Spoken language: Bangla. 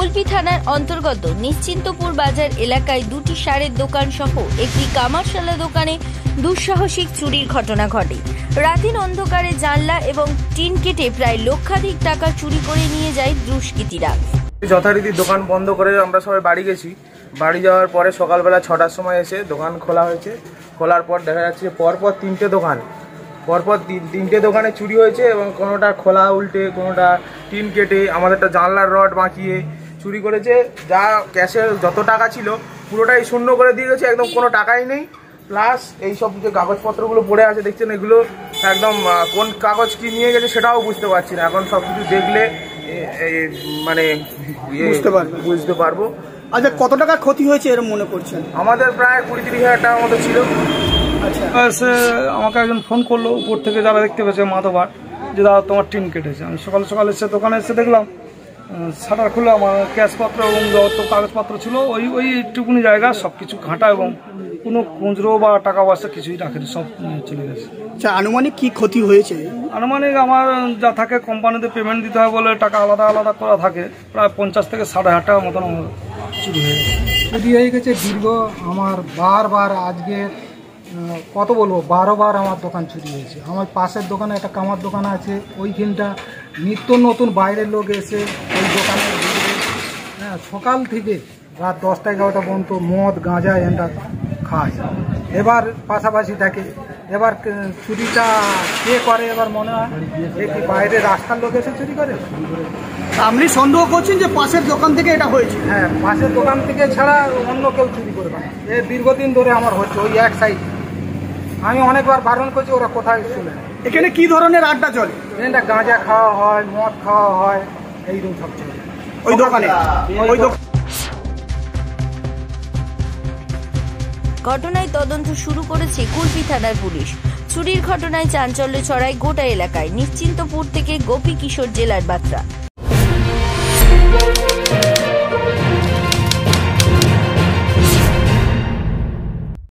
কুলপি থানার অন্তর্গত নিশ্চিন্তপুর বাজার এলাকায় দুটি সারের দোকান সহ একটি কামারশালা দোকানে দুঃসাহসিক চুরির ঘটনা ঘটে। রাতের অন্ধকারে জানলা এবং টিন কেটে প্রায় লক্ষাধিক টাকা চুরি করে নিয়ে যায় দুষ্কৃতীরা। যথারীতি দোকান বন্ধ করে আমরা সবাই বাড়ি গেছি। বাড়ি যাওয়ার পরে সকালবেলা 6টার সময় এসে দোকান খোলা হয়েছে। খোলার পর দেখা যাচ্ছে পরপর তিনটে দোকানে চুরি হয়েছে এবং কোনোটা খোলা উল্টে, কোনোটা টিন কেটে, আমাদেরটা জানলার রড বাঁকিয়ে চুরি করেছে। যা ক্যাশের যত টাকা ছিল পুরোটাই শূন্য করে দিয়ে গেছে, একদম কোনো টাকাই নেই। প্লাস এই সব যে কাগজপত্রগুলো পড়ে আছে দেখছেন, এগুলো একদম কোন কাগজ কি নিয়ে গেছে সেটাও বুঝতে পারছি না। এখন সব কিছু দেখলে মানে বুঝতে পারবো। আচ্ছা, কত টাকা ক্ষতি হয়েছে এরকম মনে করছেন? আমাদের প্রায় 20-30 হাজার টাকার মতো ছিল। আচ্ছা, আমাকে একজন ফোন করলো উপর থেকে, যারা দেখতে পেয়েছে মাতবার, যে দাদা তোমার টিন কেটেছে। আমি সকাল সকাল এসে দোকানে এসে দেখলাম শাটার খুলে আমার ক্যাশপত্র এবং যত কাগজপত্র ছিল ওই একটুকুনি জায়গা সব কিছু ঘাঁটা এবং কোনো খুচরো বা টাকা পয়সা কিছুই রাখেনি, সব চলে গেছে। আচ্ছা, আনুমানিক কি ক্ষতি হয়েছে? আনুমানিক আমার যা থাকে কোম্পানিতে পেমেন্ট দিতে হয় বলে টাকা আলাদা আলাদা করা থাকে, প্রায় 50 থেকে 60,000 টাকার মতন আমার চুরি হয়ে গেছে। চুরি হয়ে গেছে দীর্ঘ, আমার বারবার আজকে কত বলবো 12 বার আমার দোকান চুরি হয়েছে। আমার পাশের দোকানে একটা কামার দোকান আছে, ওইখানটা নিত্য নতুন বাইরের লোক এসে ওই দোকানে সকাল থেকে রাত 10টা-11টা পর্যন্ত মদ গাঁজা এনটা খায়, এবার পাশাপাশি থাকে। এবার চুরিটা কে করে এবার মনে হয় যে কি বাইরে রাস্তার লোক এসে চুরি করে। আপনি সন্দেহ করছেন যে পাশের দোকান থেকে এটা হয়েছে? হ্যাঁ, পাশের দোকান থেকে ছাড়া অন্য কেউ চুরি করবে না। দীর্ঘদিন ধরে আমার হচ্ছে ওই এক সাইড। আমি অনেকবার বারণ করছি, ওরা কোথায় শুনে। এখানে কি ধরনের আড্ডা চলে? এটা গাঁজা খাওয়া হয়, মদ খাওয়া হয়, এইরকম সব চলে ওই দোকানে। ঘটনায় তদন্ত শুরু করেছে কুলপি থানার পুলিশ। চুরির ঘটনায় চাঞ্চল্য ছড়ায় গোটা এলাকায়। নিশ্চিন্তপুর থেকে গোপী কিশোর, জেলার বার্তা।